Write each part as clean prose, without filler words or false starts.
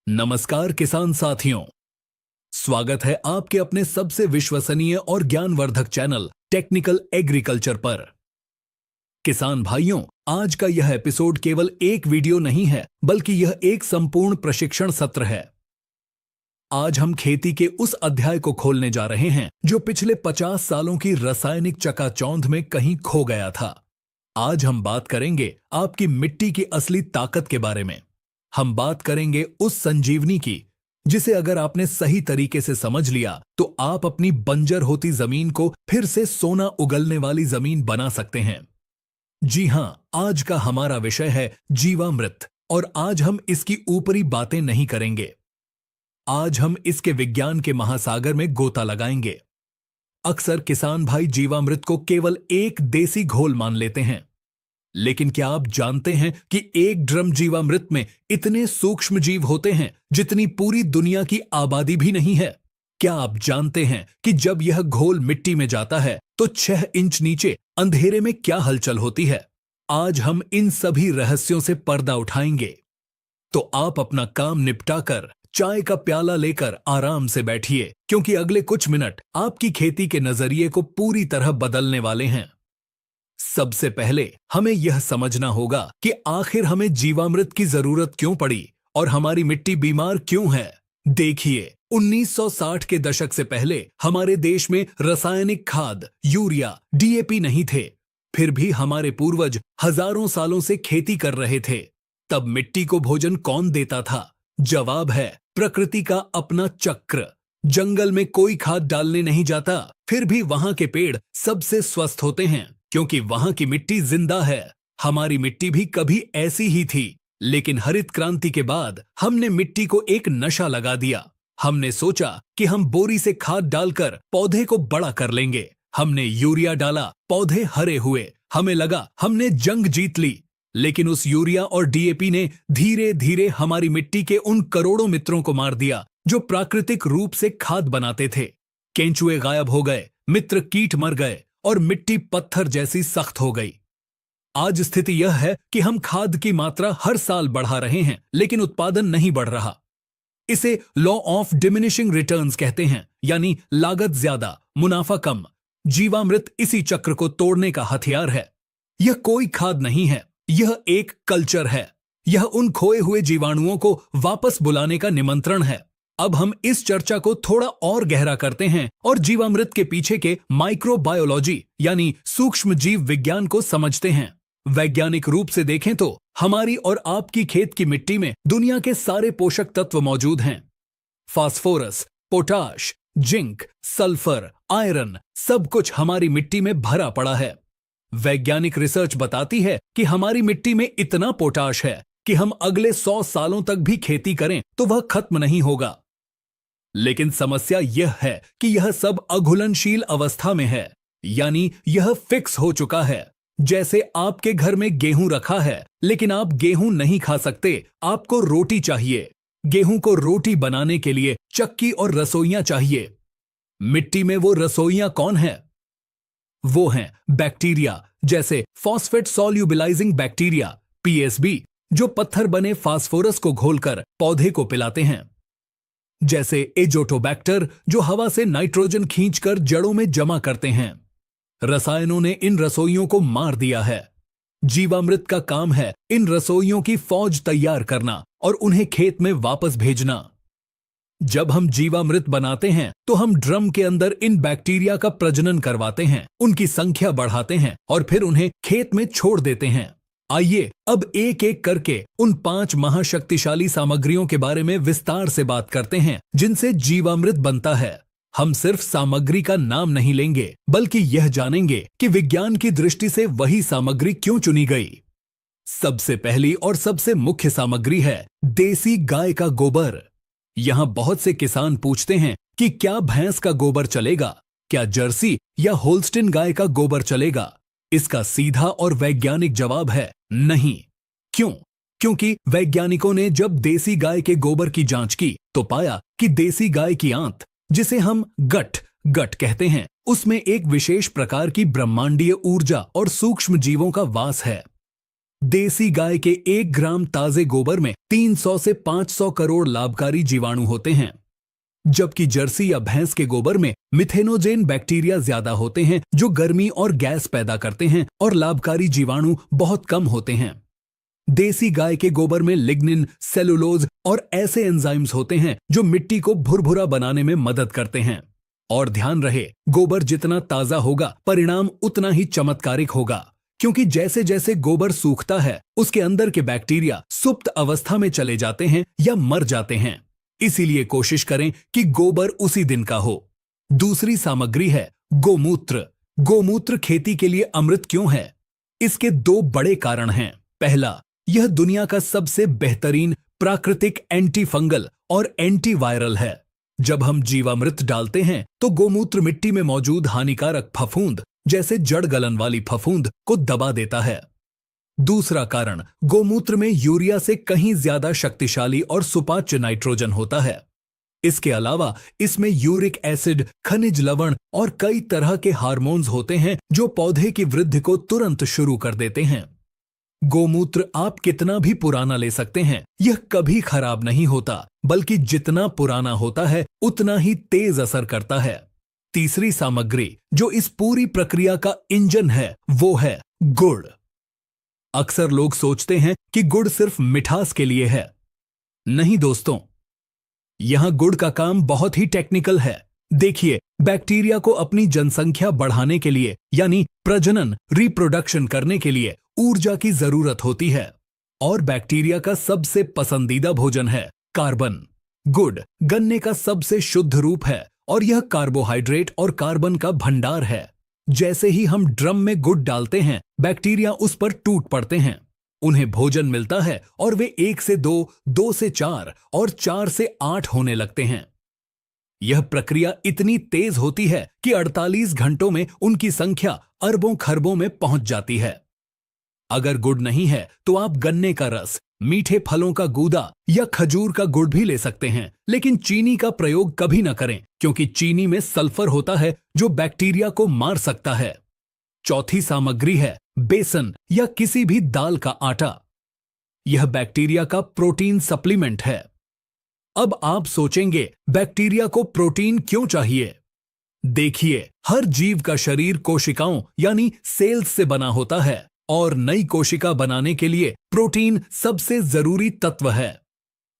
नमस्कार किसान साथियों, स्वागत है आपके अपने सबसे विश्वसनीय और ज्ञानवर्धक चैनल टेक्निकल एग्रीकल्चर पर। किसान भाइयों, आज का यह एपिसोड केवल एक वीडियो नहीं है, बल्कि यह एक संपूर्ण प्रशिक्षण सत्र है। आज हम खेती के उस अध्याय को खोलने जा रहे हैं जो पिछले 50 सालों की रासायनिक चकाचौंध में कहीं खो गया था। आज हम बात करेंगे आपकी मिट्टी की असली ताकत के बारे में। हम बात करेंगे उस संजीवनी की जिसे अगर आपने सही तरीके से समझ लिया तो आप अपनी बंजर होती जमीन को फिर से सोना उगलने वाली जमीन बना सकते हैं। जी हां, आज का हमारा विषय है जीवामृत, और आज हम इसकी ऊपरी बातें नहीं करेंगे। आज हम इसके विज्ञान के महासागर में गोता लगाएंगे। अक्सर किसान भाई जीवामृत को केवल एक देसी घोल मान लेते हैं, लेकिन क्या आप जानते हैं कि एक ड्रम जीवामृत में इतने सूक्ष्म जीव होते हैं जितनी पूरी दुनिया की आबादी भी नहीं है? क्या आप जानते हैं कि जब यह घोल मिट्टी में जाता है तो 6 इंच नीचे अंधेरे में क्या हलचल होती है? आज हम इन सभी रहस्यों से पर्दा उठाएंगे। तो आप अपना काम निपटाकर चाय का प्याला लेकर आराम से बैठिए, क्योंकि अगले कुछ मिनट आपकी खेती के नजरिए को पूरी तरह बदलने वाले हैं। सबसे पहले हमें यह समझना होगा कि आखिर हमें जीवामृत की जरूरत क्यों पड़ी और हमारी मिट्टी बीमार क्यों है। देखिए, 1960 के दशक से पहले हमारे देश में रासायनिक खाद, यूरिया, डीएपी नहीं थे। फिर भी हमारे पूर्वज हजारों सालों से खेती कर रहे थे। तब मिट्टी को भोजन कौन देता था? जवाब है प्रकृति का अपना चक्र। जंगल में कोई खाद डालने नहीं जाता, फिर भी वहां के पेड़ सबसे स्वस्थ होते हैं, क्योंकि वहां की मिट्टी जिंदा है। हमारी मिट्टी भी कभी ऐसी ही थी, लेकिन हरित क्रांति के बाद हमने मिट्टी को एक नशा लगा दिया। हमने सोचा कि हम बोरी से खाद डालकर पौधे को बड़ा कर लेंगे। हमने यूरिया डाला, पौधे हरे हुए। हमें लगा हमने जंग जीत ली। लेकिन उस यूरिया और डीएपी ने धीरे धीरे हमारी मिट्टी के उन करोड़ों मित्रों को मार दिया जो प्राकृतिक रूप से खाद बनाते थे। केंचुए गायब हो गए, मित्र कीट मर गए और मिट्टी पत्थर जैसी सख्त हो गई। आज स्थिति यह है कि हम खाद की मात्रा हर साल बढ़ा रहे हैं, लेकिन उत्पादन नहीं बढ़ रहा। इसे लॉ ऑफ डिमिनिशिंग रिटर्न्स कहते हैं, यानी लागत ज्यादा, मुनाफा कम। जीवामृत इसी चक्र को तोड़ने का हथियार है। यह कोई खाद नहीं है, यह एक कल्चर है। यह उन खोए हुए जीवाणुओं को वापस बुलाने का निमंत्रण है। अब हम इस चर्चा को थोड़ा और गहरा करते हैं और जीवामृत के पीछे के माइक्रोबायोलॉजी यानी सूक्ष्म जीव विज्ञान को समझते हैं। वैज्ञानिक रूप से देखें तो हमारी और आपकी खेत की मिट्टी में दुनिया के सारे पोषक तत्व मौजूद हैं। Phosphorus, potash, zinc, sulphur, iron, सब कुछ हमारी मिट्टी में भरा पड़ा है। वैज्ञानिक रिसर्च बताती है कि हमारी मिट्टी में इतना पोटाश है कि हम अगले 100 सालों तक भी खेती करें तो वह खत्म नहीं होगा। लेकिन समस्या यह है कि यह सब अघुलनशील अवस्था में है, यानी यह फिक्स हो चुका है। जैसे आपके घर में गेहूं रखा है, लेकिन आप गेहूं नहीं खा सकते, आपको रोटी चाहिए। गेहूं को रोटी बनाने के लिए चक्की और रसोइयां चाहिए। मिट्टी में वो रसोइयां कौन है? वो हैं बैक्टीरिया, जैसे फॉस्फेट सॉल्युबिलाइजिंग बैक्टीरिया पीएसबी, जो पत्थर बने फास्फोरस को घोलकर पौधे को पिलाते हैं। जैसे एजोटोबैक्टर, जो हवा से नाइट्रोजन खींचकर जड़ों में जमा करते हैं। रसायनों ने इन रसोइयों को मार दिया है। जीवामृत का काम है इन रसोइयों की फौज तैयार करना और उन्हें खेत में वापस भेजना। जब हम जीवामृत बनाते हैं तो हम ड्रम के अंदर इन बैक्टीरिया का प्रजनन करवाते हैं, उनकी संख्या बढ़ाते हैं और फिर उन्हें खेत में छोड़ देते हैं। आइए अब एक एक करके उन 5 महाशक्तिशाली सामग्रियों के बारे में विस्तार से बात करते हैं जिनसे जीवामृत बनता है। हम सिर्फ सामग्री का नाम नहीं लेंगे, बल्कि यह जानेंगे कि विज्ञान की दृष्टि से वही सामग्री क्यों चुनी गई। सबसे पहली और सबसे मुख्य सामग्री है देसी गाय का गोबर। यहां बहुत से किसान पूछते हैं कि क्या भैंस का गोबर चलेगा, क्या जर्सी या होल्स्टिन गाय का गोबर चलेगा? इसका सीधा और वैज्ञानिक जवाब है नहीं। क्यों? क्योंकि वैज्ञानिकों ने जब देसी गाय के गोबर की जांच की तो पाया कि देसी गाय की आंत, जिसे हम गट कहते हैं, उसमें एक विशेष प्रकार की ब्रह्मांडीय ऊर्जा और सूक्ष्म जीवों का वास है। देसी गाय के 1 ग्राम ताजे गोबर में 300 से 500 करोड़ लाभकारी जीवाणु होते हैं, जबकि जर्सी या भैंस के गोबर में मिथेनोजेन बैक्टीरिया ज्यादा होते हैं जो गर्मी और गैस पैदा करते हैं, और लाभकारी जीवाणु बहुत कम होते हैं। देसी गाय के गोबर में लिग्निन, सेलुलोज और ऐसे एंजाइम्स होते हैं जो मिट्टी को भुरभुरा बनाने में मदद करते हैं। और ध्यान रहे, गोबर जितना ताजा होगा परिणाम उतना ही चमत्कारिक होगा, क्योंकि जैसे जैसे गोबर सूखता है उसके अंदर के बैक्टीरिया सुप्त अवस्था में चले जाते हैं या मर जाते हैं। इसीलिए कोशिश करें कि गोबर उसी दिन का हो। दूसरी सामग्री है गोमूत्र। गोमूत्र खेती के लिए अमृत क्यों है? इसके 2 बड़े कारण हैं। पहला, यह दुनिया का सबसे बेहतरीन प्राकृतिक एंटी फंगल और एंटी वायरल है। जब हम जीवामृत डालते हैं तो गोमूत्र मिट्टी में मौजूद हानिकारक फफूंद जैसे जड़ गलन वाली फफूंद को दबा देता है। दूसरा कारण, गोमूत्र में यूरिया से कहीं ज्यादा शक्तिशाली और सुपाच्य नाइट्रोजन होता है। इसके अलावा इसमें यूरिक एसिड, खनिज लवण और कई तरह के हार्मोन्स होते हैं जो पौधे की वृद्धि को तुरंत शुरू कर देते हैं। गोमूत्र आप कितना भी पुराना ले सकते हैं, यह कभी खराब नहीं होता, बल्कि जितना पुराना होता है उतना ही तेज असर करता है। तीसरी सामग्री जो इस पूरी प्रक्रिया का इंजन है वो है गुड़। अक्सर लोग सोचते हैं कि गुड़ सिर्फ मिठास के लिए है। नहीं दोस्तों, यहां गुड़ का काम बहुत ही टेक्निकल है। देखिए, बैक्टीरिया को अपनी जनसंख्या बढ़ाने के लिए यानी प्रजनन, रिप्रोडक्शन करने के लिए ऊर्जा की जरूरत होती है, और बैक्टीरिया का सबसे पसंदीदा भोजन है कार्बन। गुड़ गन्ने का सबसे शुद्ध रूप है और यह कार्बोहाइड्रेट और कार्बन का भंडार है। जैसे ही हम ड्रम में गुड़ डालते हैं, बैक्टीरिया उस पर टूट पड़ते हैं, उन्हें भोजन मिलता है और वे 1 से 2, 2 से 4 और 4 से 8 होने लगते हैं। यह प्रक्रिया इतनी तेज होती है कि 48 घंटों में उनकी संख्या अरबों खरबों में पहुंच जाती है। अगर गुड़ नहीं है तो आप गन्ने का रस, मीठे फलों का गूदा या खजूर का गुड़ भी ले सकते हैं, लेकिन चीनी का प्रयोग कभी न करें, क्योंकि चीनी में सल्फर होता है जो बैक्टीरिया को मार सकता है। चौथी सामग्री है बेसन या किसी भी दाल का आटा। यह बैक्टीरिया का प्रोटीन सप्लीमेंट है। अब आप सोचेंगे, बैक्टीरिया को प्रोटीन क्यों चाहिए? देखिए, हर जीव का शरीर कोशिकाओं यानी सेल्स से बना होता है, और नई कोशिका बनाने के लिए प्रोटीन सबसे जरूरी तत्व है।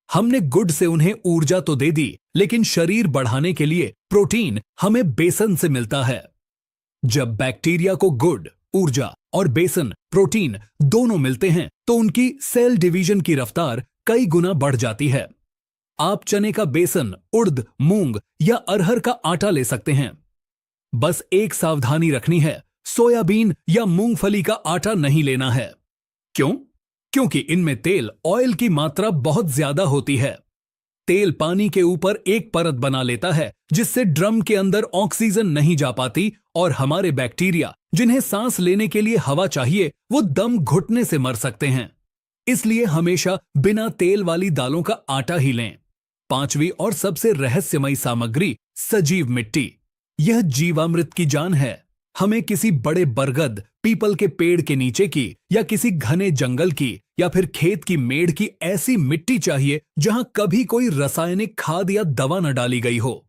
हमने गुड़ से उन्हें ऊर्जा तो दे दी, लेकिन शरीर बढ़ाने के लिए प्रोटीन हमें बेसन से मिलता है। जब बैक्टीरिया को गुड़, ऊर्जा और बेसन, प्रोटीन दोनों मिलते हैं तो उनकी सेल डिवीजन की रफ्तार कई गुना बढ़ जाती है। आप चने का बेसन, उड़द, मूंग या अरहर का आटा ले सकते हैं। बस एक सावधानी रखनी है, सोयाबीन या मूंगफली का आटा नहीं लेना है। क्यों? क्योंकि इनमें तेल, ऑयल की मात्रा बहुत ज्यादा होती है। तेल पानी के ऊपर एक परत बना लेता है, जिससे ड्रम के अंदर ऑक्सीजन नहीं जा पाती और हमारे बैक्टीरिया, जिन्हें सांस लेने के लिए हवा चाहिए, वो दम घुटने से मर सकते हैं। इसलिए हमेशा बिना तेल वाली दालों का आटा ही लें। पांचवी और सबसे रहस्यमयी सामग्री सजीव मिट्टी। यह जीवामृत की जान है। हमें किसी बड़े बरगद, पीपल के पेड़ के नीचे की या किसी घने जंगल की या फिर खेत की मेड़ की ऐसी मिट्टी चाहिए जहां कभी कोई रासायनिक खाद या दवा न डाली गई हो।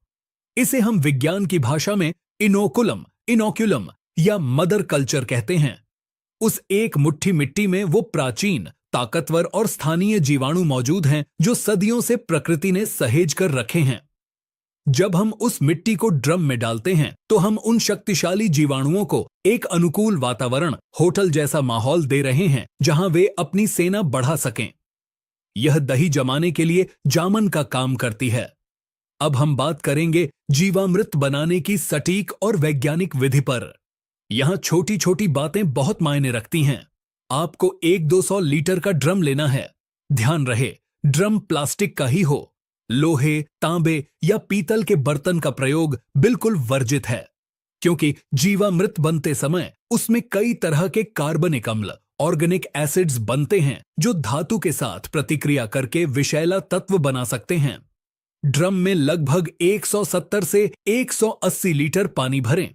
इसे हम विज्ञान की भाषा में इनोकुलम या मदर कल्चर कहते हैं। उस एक मुट्ठी मिट्टी में वो प्राचीन, ताकतवर और स्थानीय जीवाणु मौजूद हैं जो सदियों से प्रकृति ने सहेज कर रखे हैं। जब हम उस मिट्टी को ड्रम में डालते हैं तो हम उन शक्तिशाली जीवाणुओं को एक अनुकूल वातावरण, होटल जैसा माहौल दे रहे हैं जहां वे अपनी सेना बढ़ा सकें। यह दही जमाने के लिए जामन का काम करती है। अब हम बात करेंगे जीवामृत बनाने की सटीक और वैज्ञानिक विधि पर। यहां छोटी छोटी बातें बहुत मायने रखती हैं। आपको 100-200 लीटर का ड्रम लेना है। ध्यान रहे, ड्रम प्लास्टिक का ही हो। लोहे, तांबे या पीतल के बर्तन का प्रयोग बिल्कुल वर्जित है, क्योंकि जीवामृत बनते समय उसमें कई तरह के कार्बनिक अम्ल, ऑर्गेनिक एसिड्स बनते हैं जो धातु के साथ प्रतिक्रिया करके विषैला तत्व बना सकते हैं। ड्रम में लगभग 170 से 180 लीटर पानी भरें।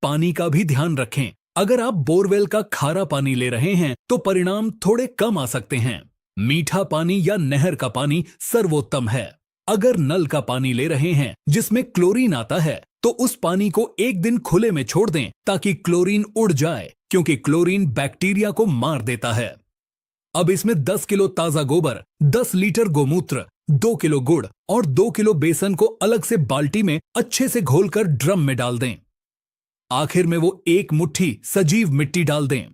पानी का भी ध्यान रखें, अगर आप बोरवेल का खारा पानी ले रहे हैं तो परिणाम थोड़े कम आ सकते हैं। मीठा पानी या नहर का पानी सर्वोत्तम है। अगर नल का पानी ले रहे हैं जिसमें क्लोरीन आता है तो उस पानी को एक दिन खुले में छोड़ दें ताकि क्लोरीन उड़ जाए, क्योंकि क्लोरीन बैक्टीरिया को मार देता है। अब इसमें 10 किलो ताजा गोबर, 10 लीटर गोमूत्र, 2 किलो गुड़ और 2 किलो बेसन को अलग से बाल्टी में अच्छे से घोलकर ड्रम में डाल दें। आखिर में वो 1 मुट्ठी सजीव मिट्टी डाल दें।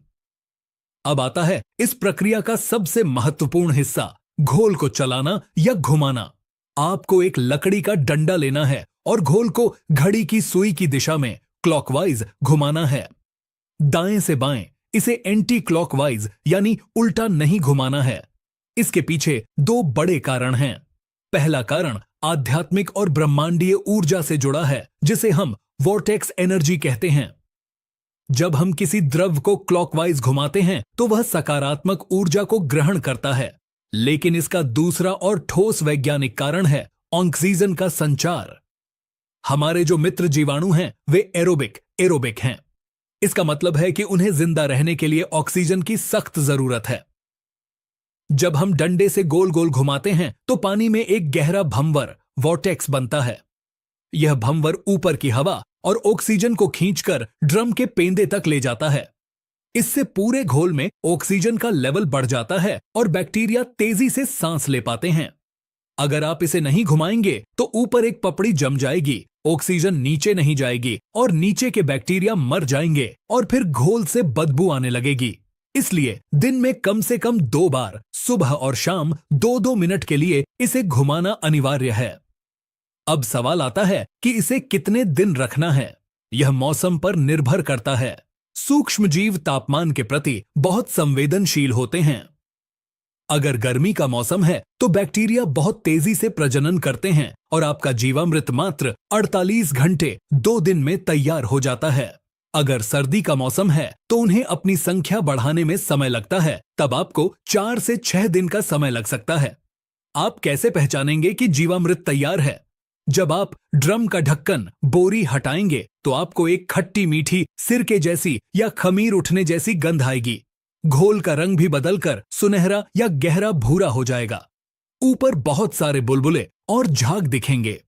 अब आता है इस प्रक्रिया का सबसे महत्वपूर्ण हिस्सा, घोल को चलाना या घुमाना। आपको एक लकड़ी का डंडा लेना है और घोल को घड़ी की सुई की दिशा में क्लॉकवाइज घुमाना है। दाएं से बाएं इसे एंटी क्लॉकवाइज यानी उल्टा नहीं घुमाना है। इसके पीछे 2 बड़े कारण हैं। पहला कारण आध्यात्मिक और ब्रह्मांडीय ऊर्जा से जुड़ा है, जिसे हम वॉर्टेक्स एनर्जी कहते हैं। जब हम किसी द्रव को क्लॉकवाइज घुमाते हैं तो वह सकारात्मक ऊर्जा को ग्रहण करता है। लेकिन इसका दूसरा और ठोस वैज्ञानिक कारण है ऑक्सीजन का संचार। हमारे जो मित्र जीवाणु हैं वे एरोबिक हैं। इसका मतलब है कि उन्हें जिंदा रहने के लिए ऑक्सीजन की सख्त जरूरत है। जब हम डंडे से गोल गोल घुमाते हैं तो पानी में एक गहरा भंवर वॉर्टेक्स बनता है। यह भंवर ऊपर की हवा और ऑक्सीजन को खींचकर ड्रम के पेंदे तक ले जाता है। इससे पूरे घोल में ऑक्सीजन का लेवल बढ़ जाता है और बैक्टीरिया तेजी से सांस ले पाते हैं। अगर आप इसे नहीं घुमाएंगे तो ऊपर एक पपड़ी जम जाएगी, ऑक्सीजन नीचे नहीं जाएगी और नीचे के बैक्टीरिया मर जाएंगे और फिर घोल से बदबू आने लगेगी। इसलिए दिन में कम से कम 2 बार, सुबह और शाम 2-2 मिनट के लिए इसे घुमाना अनिवार्य है। अब सवाल आता है कि इसे कितने दिन रखना है। यह मौसम पर निर्भर करता है। सूक्ष्म जीव तापमान के प्रति बहुत संवेदनशील होते हैं। अगर गर्मी का मौसम है तो बैक्टीरिया बहुत तेजी से प्रजनन करते हैं और आपका जीवामृत मात्र 48 घंटे 2 दिन में तैयार हो जाता है। अगर सर्दी का मौसम है तो उन्हें अपनी संख्या बढ़ाने में समय लगता है, तब आपको 4 से 6 दिन का समय लग सकता है। आप कैसे पहचानेंगे कि जीवामृत तैयार है? जब आप ड्रम का ढक्कन, बोरी हटाएंगे तो आपको एक खट्टी मीठी सिरके जैसी या खमीर उठने जैसी गंध आएगी। घोल का रंग भी बदलकर सुनहरा या गहरा भूरा हो जाएगा। ऊपर बहुत सारे बुलबुले और झाग दिखेंगे।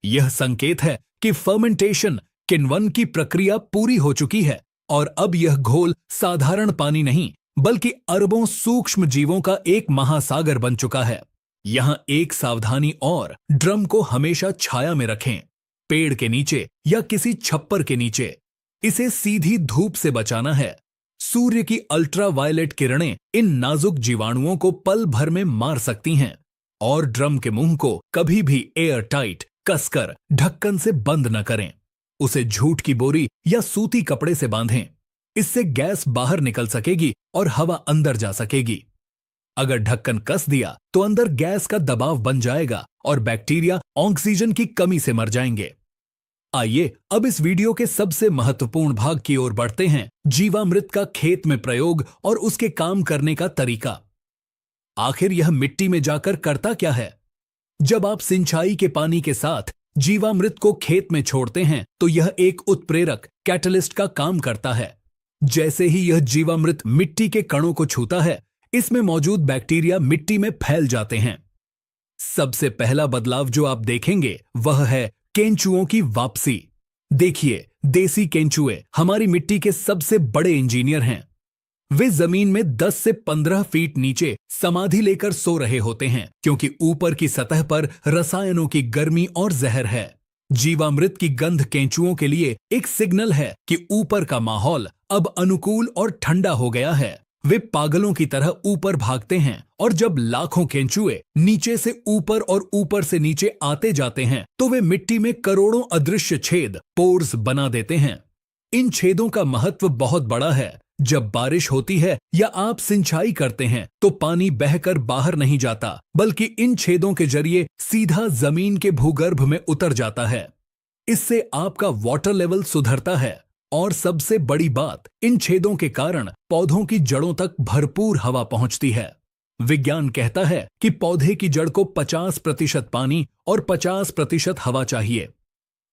यह संकेत है कि फर्मेंटेशन किण्वन की प्रक्रिया पूरी हो चुकी है और अब यह घोल साधारण पानी नहीं बल्कि अरबों सूक्ष्म जीवों का एक महासागर बन चुका है। यहां एक सावधानी और, ड्रम को हमेशा छाया में रखें, पेड़ के नीचे या किसी छप्पर के नीचे। इसे सीधी धूप से बचाना है। सूर्य की अल्ट्रावायलेट किरणें इन नाजुक जीवाणुओं को पल भर में मार सकती हैं। और ड्रम के मुंह को कभी भी एयर टाइट कसकर ढक्कन से बंद न करें। उसे झूठ की बोरी या सूती कपड़े से बांधें। इससे गैस बाहर निकल सकेगी और हवा अंदर जा सकेगी। अगर ढक्कन कस दिया तो अंदर गैस का दबाव बन जाएगा और बैक्टीरिया ऑक्सीजन की कमी से मर जाएंगे। आइए अब इस वीडियो के सबसे महत्वपूर्ण भाग की ओर बढ़ते हैं, जीवामृत का खेत में प्रयोग और उसके काम करने का तरीका। आखिर यह मिट्टी में जाकर करता क्या है? जब आप सिंचाई के पानी के साथ जीवामृत को खेत में छोड़ते हैं तो यह एक उत्प्रेरक कैटलिस्ट का काम करता है। जैसे ही यह जीवामृत मिट्टी के कणों को छूता है, इसमें मौजूद बैक्टीरिया मिट्टी में फैल जाते हैं। सबसे पहला बदलाव जो आप देखेंगे वह है केंचुओं की वापसी। देखिए, देसी केंचुए हमारी मिट्टी के सबसे बड़े इंजीनियर हैं। वे जमीन में 10 से 15 फीट नीचे समाधि लेकर सो रहे होते हैं, क्योंकि ऊपर की सतह पर रसायनों की गर्मी और जहर है। जीवामृत की गंध केंचुओं के लिए एक सिग्नल है कि ऊपर का माहौल अब अनुकूल और ठंडा हो गया है। वे पागलों की तरह ऊपर भागते हैं और जब लाखों केंचुए नीचे से ऊपर और ऊपर से नीचे आते जाते हैं तो वे मिट्टी में करोड़ों अदृश्य छेद, पोर्स बना देते हैं। इन छेदों का महत्व बहुत बड़ा है। जब बारिश होती है या आप सिंचाई करते हैं तो पानी बहकर बाहर नहीं जाता, बल्कि इन छेदों के जरिए सीधा जमीन के भूगर्भ में उतर जाता है। इससे आपका वाटर लेवल सुधरता है और सबसे बड़ी बात, इन छेदों के कारण पौधों की जड़ों तक भरपूर हवा पहुंचती है। विज्ञान कहता है कि पौधे की जड़ को 50% पानी और 50% हवा चाहिए।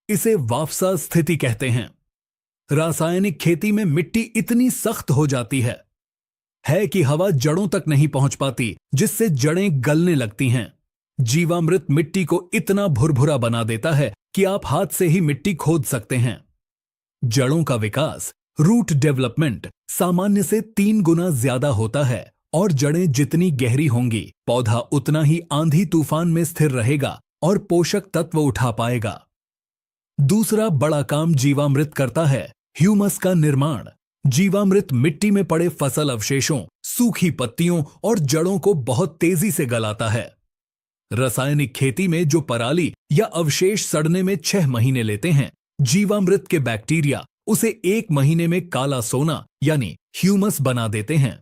इसे वाफसा स्थिति कहते हैं। रासायनिक खेती में मिट्टी इतनी सख्त हो जाती है कि हवा जड़ों तक नहीं पहुंच पाती, जिससे जड़ें गलने लगती हैं। जीवामृत मिट्टी को इतना भुरभुरा बना देता है कि आप हाथ से ही मिट्टी खोद सकते हैं। जड़ों का विकास, रूट डेवलपमेंट, सामान्य से 3 गुना ज्यादा होता है और जड़ें जितनी गहरी होंगी, पौधा उतना ही आंधी तूफान में स्थिर रहेगा और पोषक तत्व उठा पाएगा। दूसरा बड़ा काम जीवामृत करता है ह्यूमस का निर्माण। जीवामृत मिट्टी में पड़े फसल अवशेषों, सूखी पत्तियों और जड़ों को बहुत तेजी से गलाता है। रासायनिक खेती में जो पराली या अवशेष सड़ने में 6 महीने लेते हैं, जीवामृत के बैक्टीरिया उसे 1 महीने में काला सोना यानी ह्यूमस बना देते हैं।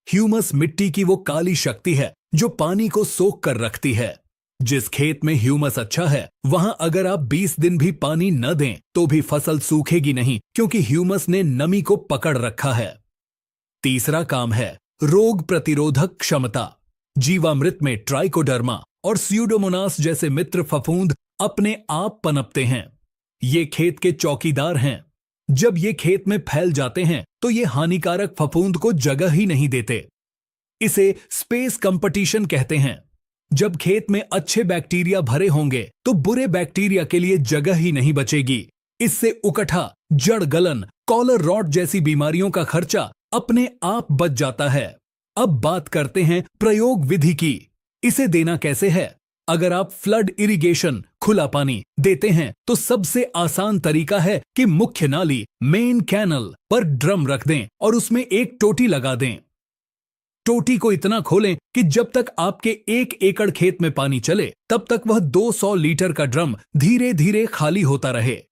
ह्यूमस मिट्टी की वो काली शक्ति है जो पानी को सोख कर रखती है। जिस खेत में ह्यूमस अच्छा है, वहां अगर आप 20 दिन भी पानी न दें तो भी फसल सूखेगी नहीं, क्योंकि ह्यूमस ने नमी को पकड़ रखा है। तीसरा काम है रोग प्रतिरोधक क्षमता। जीवामृत में ट्राइकोडर्मा और स्यूडोमोनास जैसे मित्र फफूंद अपने आप पनपते हैं। ये खेत के चौकीदार हैं। जब ये खेत में फैल जाते हैं तो ये हानिकारक फफूंद को जगह ही नहीं देते। इसे स्पेस कंपटीशन कहते हैं। जब खेत में अच्छे बैक्टीरिया भरे होंगे तो बुरे बैक्टीरिया के लिए जगह ही नहीं बचेगी। इससे उकठा, जड़ गलन, कॉलर रॉट जैसी बीमारियों का खर्चा अपने आप बच जाता है। अब बात करते हैं प्रयोग विधि की। इसे देना कैसे है? अगर आप फ्लड इरिगेशन, खुला पानी देते हैं तो सबसे आसान तरीका है कि मुख्य नाली, मेन कैनल पर ड्रम रख दें और उसमें एक टोटी लगा दें। टोटी को इतना खोलें कि जब तक आपके 1 एकड़ खेत में पानी चले तब तक वह 200 लीटर का ड्रम धीरे धीरे खाली होता रहे।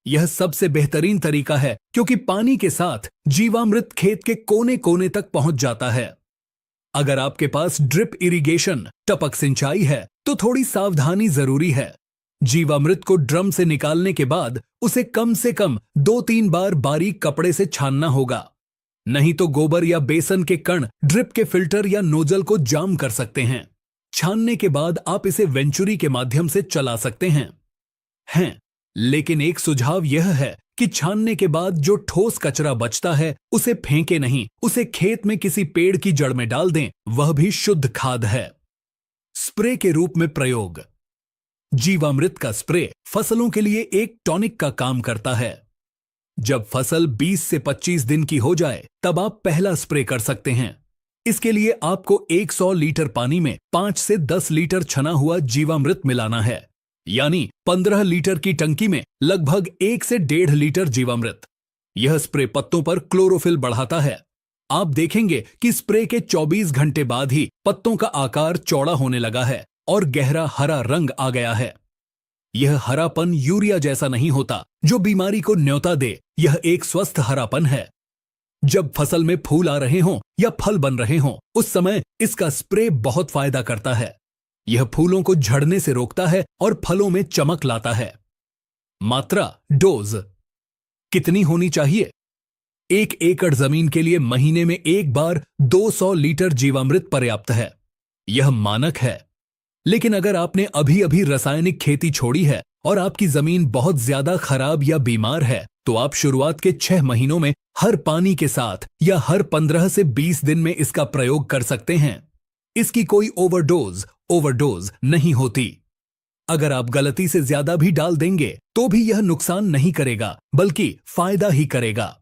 यह सबसे बेहतरीन तरीका है, क्योंकि पानी के साथ जीवामृत खेत के कोने कोने तक पहुंच जाता है। अगर आपके पास ड्रिप इरिगेशन, टपक सिंचाई है तो थोड़ी सावधानी जरूरी है। जीवामृत को ड्रम से निकालने के बाद उसे कम से कम 2-3 बार बारीक कपड़े से छानना होगा, नहीं तो गोबर या बेसन के कण ड्रिप के फिल्टर या नोजल को जाम कर सकते हैं। छानने के बाद आप इसे वेंचुरी के माध्यम से चला सकते हैं। लेकिन एक सुझाव यह है कि छानने के बाद जो ठोस कचरा बचता है उसे फेंके नहीं, उसे खेत में किसी पेड़ की जड़ में डाल दें, वह भी शुद्ध खाद है। स्प्रे के रूप में प्रयोग। जीवामृत का स्प्रे फसलों के लिए एक टॉनिक का काम करता है। जब फसल 20 से 25 दिन की हो जाए तब आप पहला स्प्रे कर सकते हैं। इसके लिए आपको 100 लीटर पानी में 5 से 10 लीटर छना हुआ जीवामृत मिलाना है, यानी 15 लीटर की टंकी में लगभग 1 से 1.5 लीटर जीवामृत। यह स्प्रे पत्तों पर क्लोरोफिल बढ़ाता है। आप देखेंगे कि स्प्रे के 24 घंटे बाद ही पत्तों का आकार चौड़ा होने लगा है और गहरा हरा रंग आ गया है। यह हरापन यूरिया जैसा नहीं होता जो बीमारी को न्योता दे, यह एक स्वस्थ हरापन है। जब फसल में फूल आ रहे हों या फल बन रहे हों, उस समय इसका स्प्रे बहुत फायदा करता है। यह फूलों को झड़ने से रोकता है और फलों में चमक लाता है। मात्रा, डोज कितनी होनी चाहिए? 1 एकड़ जमीन के लिए महीने में एक बार 200 लीटर जीवामृत पर्याप्त है। यह मानक है। लेकिन अगर आपने अभी अभी रासायनिक खेती छोड़ी है और आपकी जमीन बहुत ज्यादा खराब या बीमार है, तो आप शुरुआत के 6 महीनों में हर पानी के साथ या हर 15 से 20 दिन में इसका प्रयोग कर सकते हैं। इसकी कोई ओवरडोज नहीं होती। अगर आप गलती से ज्यादा भी डाल देंगे तो भी यह नुकसान नहीं करेगा, बल्कि फायदा ही करेगा।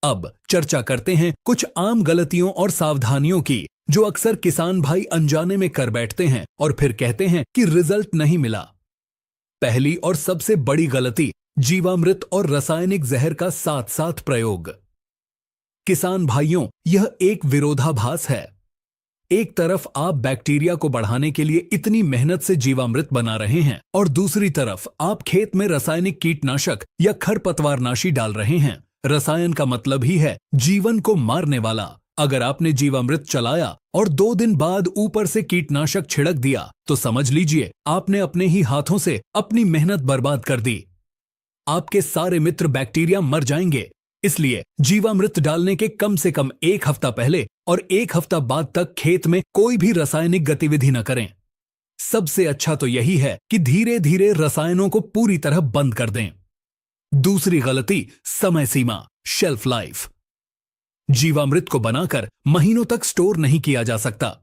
अब चर्चा करते हैं कुछ आम गलतियों और सावधानियों की जो अक्सर किसान भाई अनजाने में कर बैठते हैं और फिर कहते हैं कि रिजल्ट नहीं मिला। पहली और सबसे बड़ी गलती, जीवामृत और रासायनिक जहर का साथ साथ प्रयोग। किसान भाइयों, यह एक विरोधाभास है। एक तरफ आप बैक्टीरिया को बढ़ाने के लिए इतनी मेहनत से जीवामृत बना रहे हैं और दूसरी तरफ आप खेत में रासायनिक कीटनाशक या खरपतवारनाशी डाल रहे हैं। रसायन का मतलब ही है जीवन को मारने वाला। अगर आपने जीवामृत चलाया और 2 दिन बाद ऊपर से कीटनाशक छिड़क दिया तो समझ लीजिए आपने अपने ही हाथों से अपनी मेहनत बर्बाद कर दी। आपके सारे मित्र बैक्टीरिया मर जाएंगे। इसलिए जीवामृत डालने के कम से कम 1 हफ्ता पहले और 1 हफ्ता बाद तक खेत में कोई भी रासायनिक गतिविधि न करें। सबसे अच्छा तो यही है कि धीरे धीरे रसायनों को पूरी तरह बंद कर दें। दूसरी गलती, समय सीमा, शेल्फ लाइफ। जीवामृत को बनाकर महीनों तक स्टोर नहीं किया जा सकता।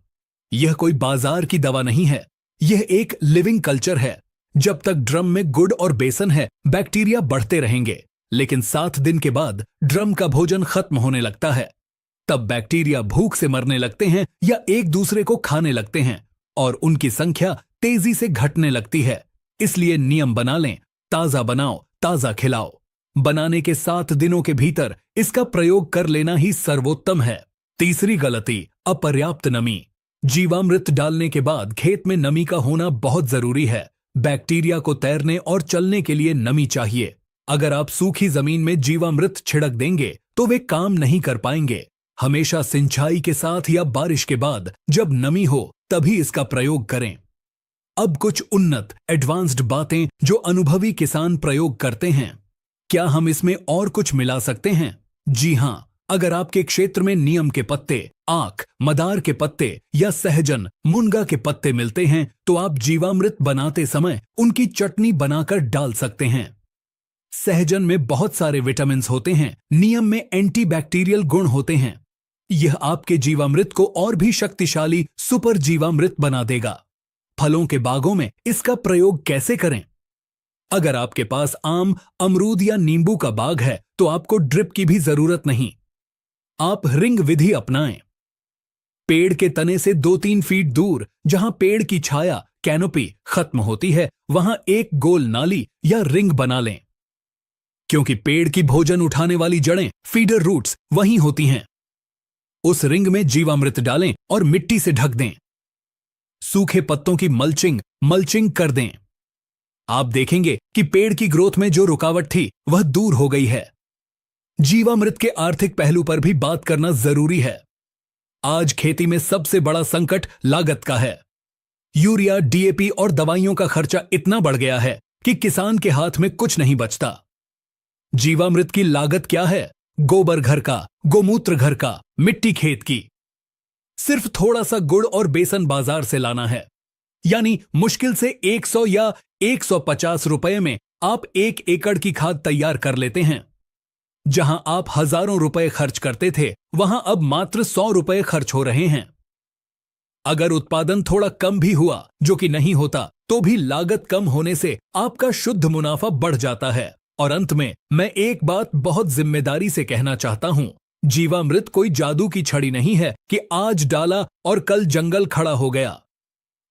यह कोई बाजार की दवा नहीं है, यह एक लिविंग कल्चर है। जब तक ड्रम में गुड़ और बेसन है, बैक्टीरिया बढ़ते रहेंगे, लेकिन 7 दिन के बाद ड्रम का भोजन खत्म होने लगता है। तब बैक्टीरिया भूख से मरने लगते हैं या एक दूसरे को खाने लगते हैं और उनकी संख्या तेजी से घटने लगती है। इसलिए नियम बना लें, ताजा बनाओ, ताजा खिलाओ। बनाने के 7 दिनों के भीतर इसका प्रयोग कर लेना ही सर्वोत्तम है। तीसरी गलती, अपर्याप्त नमी। जीवामृत डालने के बाद खेत में नमी का होना बहुत जरूरी है। बैक्टीरिया को तैरने और चलने के लिए नमी चाहिए। अगर आप सूखी जमीन में जीवामृत छिड़क देंगे तो वे काम नहीं कर पाएंगे। हमेशा सिंचाई के साथ या बारिश के बाद जब नमी हो तभी इसका प्रयोग करें। अब कुछ उन्नत एडवांस्ड बातें जो अनुभवी किसान प्रयोग करते हैं। क्या हम इसमें और कुछ मिला सकते हैं? जी हां, अगर आपके क्षेत्र में नीम के पत्ते, आक, मदार के पत्ते या सहजन, मुनगा के पत्ते मिलते हैं तो आप जीवामृत बनाते समय उनकी चटनी बनाकर डाल सकते हैं। सहजन में बहुत सारे विटामिन होते हैं, नीम में एंटीबैक्टीरियल गुण होते हैं। यह आपके जीवामृत को और भी शक्तिशाली सुपर जीवामृत बना देगा। फलों के बागों में इसका प्रयोग कैसे करें? अगर आपके पास आम, अमरूद या नींबू का बाग है तो आपको ड्रिप की भी जरूरत नहीं। आप रिंग विधि अपनाएं। पेड़ के तने से 2-3 फीट दूर जहां पेड़ की छाया, कैनोपी खत्म होती है, वहां एक गोल नाली या रिंग बना लें। क्योंकि पेड़ की भोजन उठाने वाली जड़ें, फीडर रूट्स वहीं होती हैं। उस रिंग में जीवामृत डालें और मिट्टी से ढक दें। सूखे पत्तों की मल्चिंग कर दें। आप देखेंगे कि पेड़ की ग्रोथ में जो रुकावट थी वह दूर हो गई है। जीवामृत के आर्थिक पहलू पर भी बात करना जरूरी है। आज खेती में सबसे बड़ा संकट लागत का है। यूरिया, डीएपी और दवाइयों का खर्चा इतना बढ़ गया है कि किसान के हाथ में कुछ नहीं बचता। जीवामृत की लागत क्या है? गोबर घर का, गोमूत्र घर का, मिट्टी खेत की। सिर्फ थोड़ा सा गुड़ और बेसन बाजार से लाना है, यानी मुश्किल से 100 या 150 रुपए में आप 1 एकड़ की खाद तैयार कर लेते हैं। जहां आप हजारों रुपए खर्च करते थे, वहां अब मात्र 100 रुपए खर्च हो रहे हैं। अगर उत्पादन थोड़ा कम भी हुआ, जो कि नहीं होता, तो भी लागत कम होने से आपका शुद्ध मुनाफा बढ़ जाता है। और अंत में मैं एक बात बहुत जिम्मेदारी से कहना चाहता हूं, जीवामृत कोई जादू की छड़ी नहीं है कि आज डाला और कल जंगल खड़ा हो गया।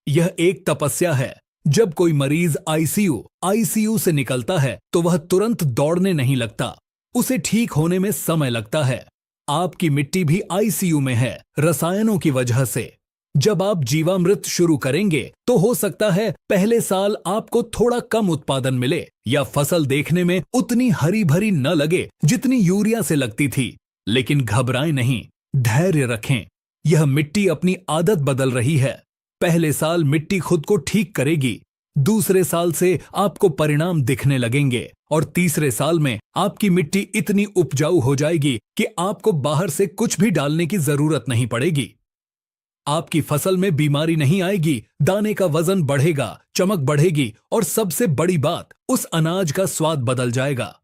यह एक तपस्या है। जब कोई मरीज आईसीयू से निकलता है तो वह तुरंत दौड़ने नहीं लगता, उसे ठीक होने में समय लगता है। आपकी मिट्टी भी आईसीयू में है, रसायनों की वजह से। जब आप जीवामृत शुरू करेंगे तो हो सकता है पहले साल आपको थोड़ा कम उत्पादन मिले या फसल देखने में उतनी हरी भरी न लगे जितनी यूरिया से लगती थी। लेकिन घबराएं नहीं, धैर्य रखें। यह मिट्टी अपनी आदत बदल रही है। पहले साल मिट्टी खुद को ठीक करेगी, दूसरे साल से आपको परिणाम दिखने लगेंगे और तीसरे साल में आपकी मिट्टी इतनी उपजाऊ हो जाएगी कि आपको बाहर से कुछ भी डालने की जरूरत नहीं पड़ेगी। आपकी फसल में बीमारी नहीं आएगी, दाने का वजन बढ़ेगा, चमक बढ़ेगी और सबसे बड़ी बात, उस अनाज का स्वाद बदल जाएगा।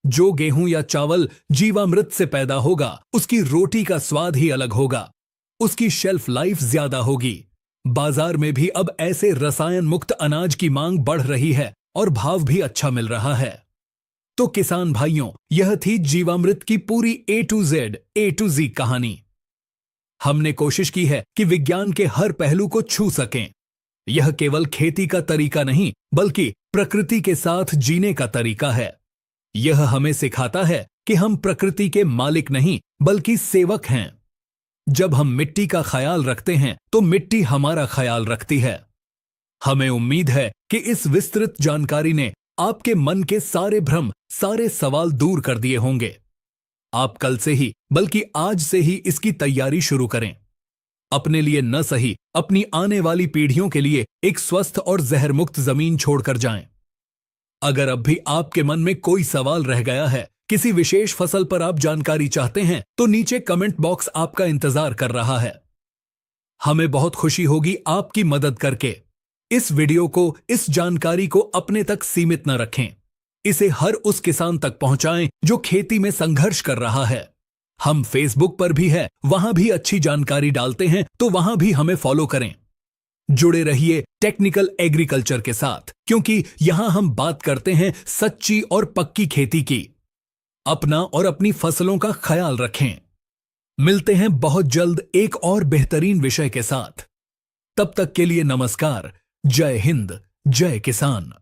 जो गेहूं या चावल जीवामृत से पैदा होगा, उसकी रोटी का स्वाद ही अलग होगा, उसकी शेल्फ लाइफ ज्यादा होगी। बाजार में भी अब ऐसे रसायन मुक्त अनाज की मांग बढ़ रही है और भाव भी अच्छा मिल रहा है। तो किसान भाइयों, यह थी जीवामृत की पूरी A to Z कहानी। हमने कोशिश की है कि विज्ञान के हर पहलू को छू सकें। यह केवल खेती का तरीका नहीं, बल्कि प्रकृति के साथ जीने का तरीका है। यह हमें सिखाता है कि हम प्रकृति के मालिक नहीं, बल्कि सेवक हैं। जब हम मिट्टी का ख्याल रखते हैं तो मिट्टी हमारा ख्याल रखती है। हमें उम्मीद है कि इस विस्तृत जानकारी ने आपके मन के सारे भ्रम, सारे सवाल दूर कर दिए होंगे। आप कल से ही, बल्कि आज से ही इसकी तैयारी शुरू करें। अपने लिए न सही, अपनी आने वाली पीढ़ियों के लिए एक स्वस्थ और जहर मुक्त जमीन छोड़कर जाएं। अगर अब भी आपके मन में कोई सवाल रह गया है, किसी विशेष फसल पर आप जानकारी चाहते हैं, तो नीचे कमेंट बॉक्स आपका इंतजार कर रहा है। हमें बहुत खुशी होगी आपकी मदद करके। इस वीडियो को, इस जानकारी को अपने तक सीमित न रखें। इसे हर उस किसान तक पहुंचाएं जो खेती में संघर्ष कर रहा है। हम फेसबुक पर भी है, वहां भी अच्छी जानकारी डालते हैं, तो वहां भी हमें फॉलो करें। जुड़े रहिए टेक्निकल एग्रीकल्चर के साथ, क्योंकि यहां हम बात करते हैं सच्ची और पक्की खेती की। अपना और अपनी फसलों का ख्याल रखें। मिलते हैं बहुत जल्द एक और बेहतरीन विषय के साथ। तब तक के लिए नमस्कार। जय हिंद, जय किसान।